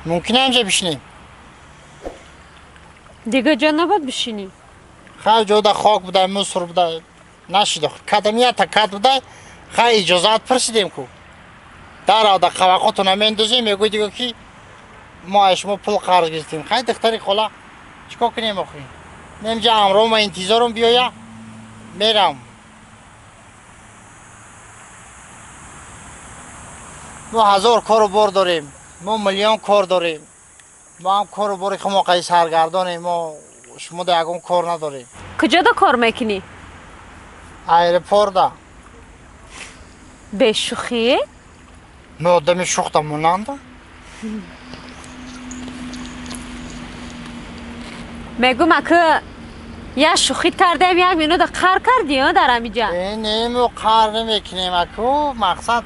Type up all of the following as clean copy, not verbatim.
ممکنه اینجا بشینیم؟ دیگه جا نباید بشینیم. خیلی جوده خاک بوده مصر بوده نشیده کدمیت کد بوده خیلی اجازت پرسیدیم که در آده قوقاتون هم اندازیم میگوی دیگه که ما شما پول قرض گرفتیم خیلی دختری خلا چیکار کنیم بخوریم نمیجا امرو ما انتظارم بیایا میرم ما 1000 کار و بار داریم ما میلیون کار داریم ما هم کار و باری خما قیس سرگردانیم ما شما در یکم کار نداریم کجا دا کار میکنی؟ ایرپورت به شوخی؟ ما آدم شوخ موننده میگم که یا شوخی کردیم یک مینو دا قهر کردی در همینجا نه ما قهر نمیکنیم اکو مقصد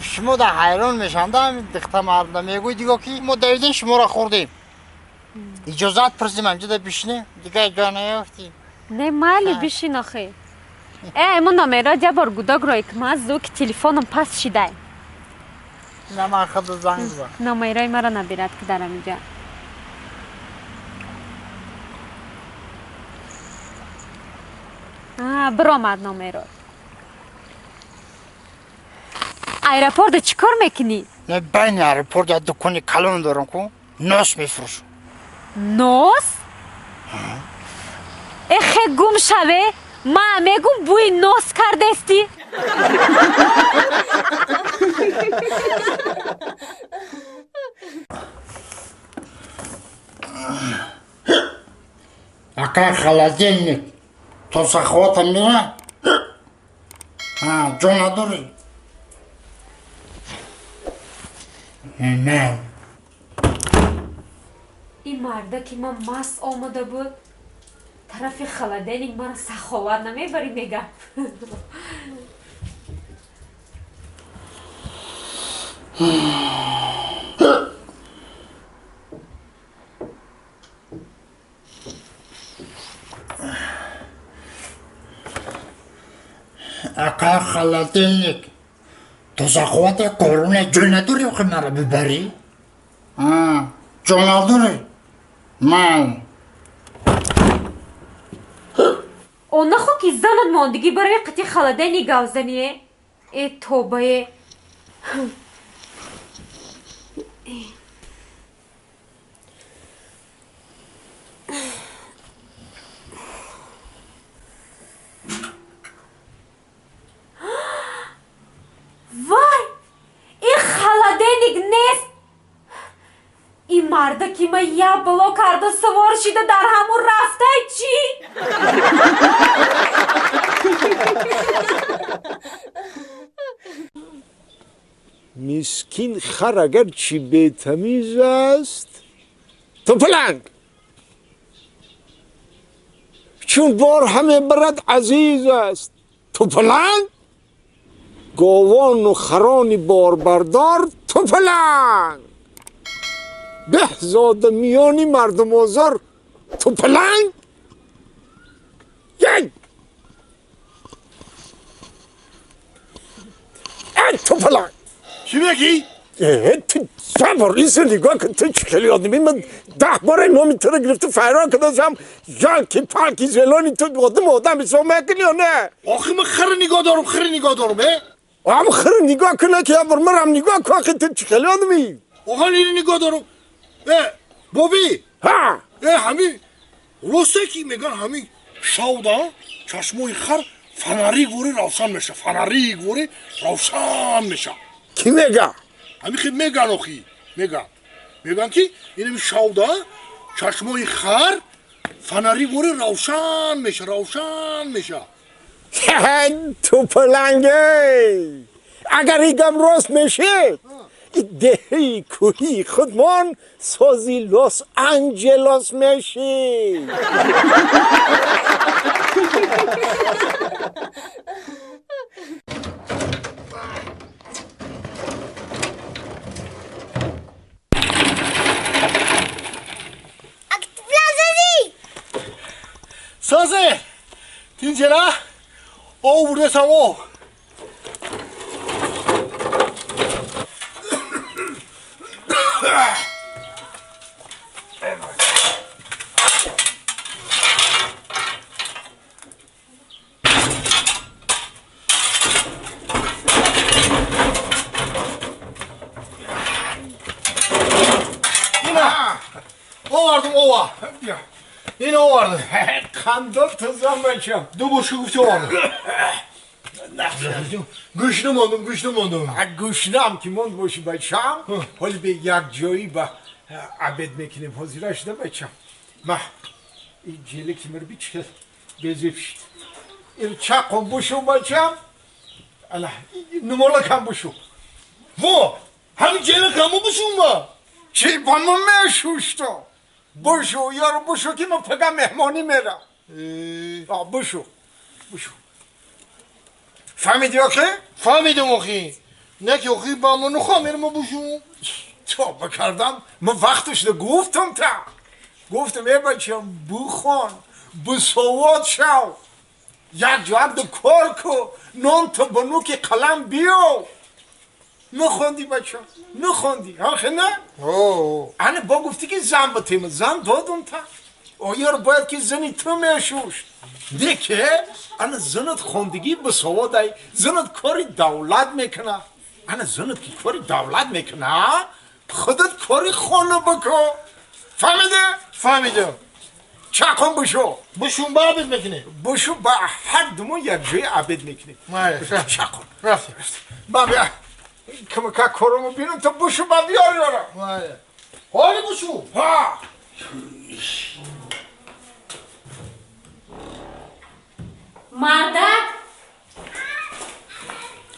شما در حیران میشنده دختر مردم میگوی دیگه که ما دویدین شما را خوردیم اجازت پرسیم همجا دا بشینیم دیگه جا نیافتیم نه مالی بشین آخه ایمون نمیره جا بار گوداگ روی که ما از دو که تلیفونم پس شده نه من خود زنگ بزن نمیره مرا نبیرد که در همینجا برآمد نمیره ایرپورت چی کار میکنی؟ نه بین ایرپورت یا دکانی کلون دارم که ناس میفروشم ناس؟ اخه گم شوه ما میگم بوی ناس کرده استی اکا خلازلنیک تو سخواتم میره جو نداری نه این مرده که ما مست آمده بود طرف خلدنی من سخاوت نمیبری میگم اکا خلازلنیک تو سخوات کارونه جو نداری که مرا ببری جو نداری من اون نخو که زنت ماندگی برای قطی خلدنی گوزنیه ای توبه وای این خلدنیگ نیست این مرده که ما یا بلا کرده سوار شده در همون رفته چی؟ مسکین خر اگر چی بی‌تمیز است توپلنگ چون بار همه برد عزیز است توپلنگ گاوان و خران باربردار توپلنگ بهزاد میانی مردم آزار توپلنگ یک توپلنگ چی میگی؟ تو سوار ایسا نگاه کن تو چی خیلی آدمی من 10 بار نامی تو رو گرفته فرار کداشم یکی پاکی زلانی تو آدم حساب میکنی یا نه؟ آخه من خر نگاه دارم هم خر نگاه کنه که بر مرم نگاه کن که تو چی خیلی آدمی؟ آخه اینی نگاه دارم بابی ها همین راسته که میگن همین شاودا چشموی خر فناری گوری روشن میشه کی میگه؟ همین خیلی میگن آخی میگن که این شاودا چشموی خر فناری گوری روشن میشه تو پلنگه اگر ایگم راست میشه دهی کوهی خودمان سازی لس آنجلس میشه سازه تینجره او برده سمو O vardı ova. Yine o vardı. Kandır tızan bacım. Dur bu şu güçlü vardı. Güçlü mü oldum, güçlü mü oldum? گوشنام که من باشی بچم حالی به یک جایی با عبد میکنیم حضیرش ده بچم ما این جیلی که مر بیچکل بزیبشید این چاقم بشو بچم الا نمارلا کم بشو Bu, hani ceylan kamı mısın mı? چی با من میشوشتو بشو یارو بشو که من پگم مهمانی میرم بشو بشو فهمیدی آخه؟ Fahmedim oki. Ne ki oki ben bunu kamerim bu şu. تو بکردم من وقتش ده گفتم تا گفتم ای بچم بخون بسواد شو یک جواب ده کار کو نون تو بنو که قلم بیو نخوندی بچم نخوندی آخه نه Oo. انا با گفتی که زن بتیم زن دادم تا آیا باید که زنی تو میشوش ده که انا زنت خوندگی بسواد ای زنت کاری دولت میکنه انا زنت که کاری دولت میکنه خودت کاری خانه بکن فهمیده؟ Fahmedim. چکن بشو Bu şu bana bilmekini. بشو با هر دمون یک جای عبد میکنی Hayır. چکن Rafti. با بیا کم که کارمو بینم تو بشو با بیار یارم Hayır. Hadi bu şu. ها مردک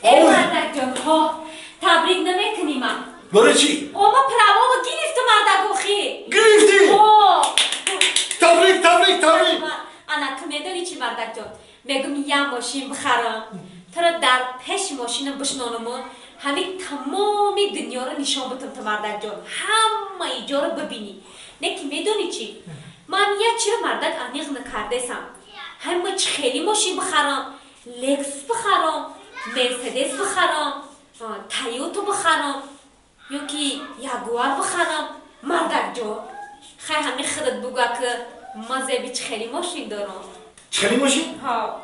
ای مردک جان ها تبریک نمیکنیم Böyle çi. اما پروامو گرفت مردک اخی Grifti. Tabrik, tabrik, tabrik. انا تو میدونی چی مردک جان میگم یه ماشین بخرم تو را در پیش ماشینم بشنانم همین تمامی دنیا رو نشان بدم تو مردک جان همه ایجا رو ببینی نه که میدونی چی من یه چی رو مردک انیق نکردهسم همه چی خیلی ماشین بخرم لکس بخرم مرسدس بخرم تایوتو بخرم یا که یاگوار بخرم مردک جان خیلی همین خودت بگو که مزه چی خیلی ماشین دارم Çıkarayım maşin. ها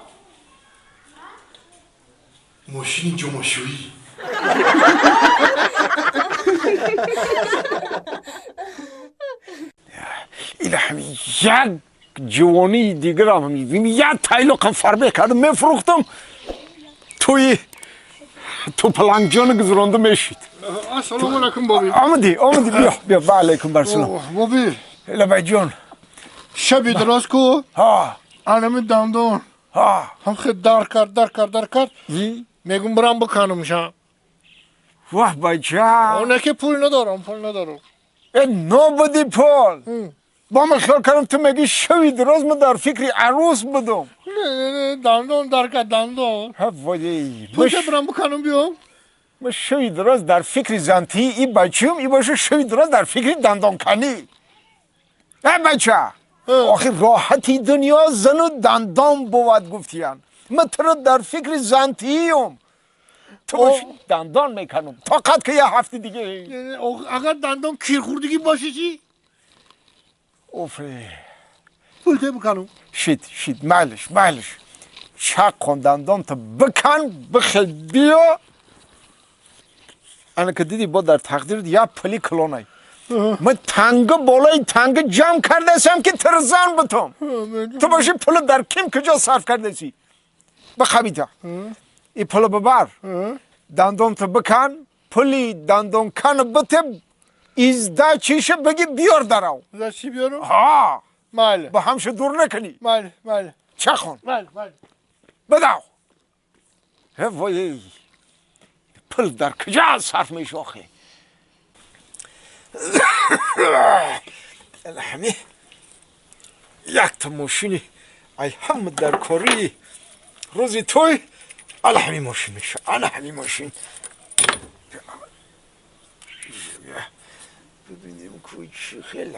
Maşin comaşuyi. این همین یک جوانی دیگر هم میدیم یک تایلو قفر بکردم میفروختم تو پلنگجان گذرانده میشید Assalamu alaikum babi. آمدی بیا با علیکم برسلام Babi. الا بای جان Şebi dras ko. ها Anamın dandon. ها Ham khid dar kar. Megum bram bakanım şa. واه بای جان Ona ki pul ندارم. نوبدی پول با من خیال کردم تو میگی شوی درست من در فکر عروس بدم Ne dandon dandon. وای Pul bram bakanım بیام. من شوی درست در فکر زنتی ای بچم ای باشه شوی درست در فکر دندان کنی ای بچه آخه راحتی دنیا زن و دندان بود گفتیان من تو در فکر زنتیم تو باشی دندان میکنم طاقت که یه هفته دیگه Agar dandon kir khurdagi başı chi. اوفه Pul bakanım. شید معلش چک کن دندان تو بکن بخل بیا انا که دیدی با در تقدیر یا پلی کلونای من تنگ بالای تنگ جمع کرده سم که ترزان بتم تو باشی پل در کم کجا صرف کرده سی بخوابیده ای پل ببر دندان تو بکن پلی دندان کن بته ایزده چیشه بگی بیار دراو Zaçi biyorum. ها Mal. با همشه دور نکنی Mal. چه خون Mal. بداو وای پل در کجا صرف میشه آخه الهمی یک تا ماشینی ای هم در کاری روزی توی الهمی ماشین میشه الهمی ماشین ببینیم کوچی خیلی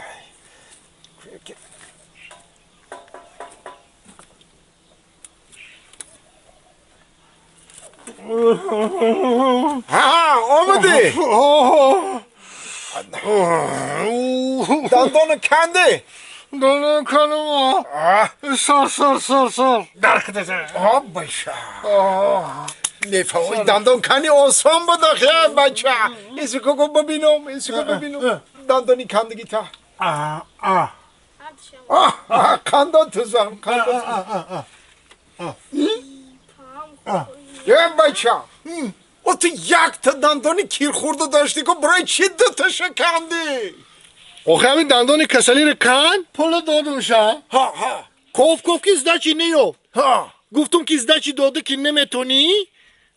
ها آمده دندان کنده دندان کنم سر درخت آب باشه نفهمی دندان کنی آسان بود خیلی بچه ایسی که ببینم دندانی کندگی تا کندان تو زن یه بچه او تو یک تا دندانی کیر خورده داشتی که برای چی دو تاشو کندی آخه همین دندان کسلی رو کن پول دادم شا ها کوف که ازدچی نیو ها گفتم که ازدچی داده که نمیتونی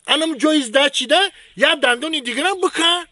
انم جای ازدچی ده یا دندانی دیگرم بکن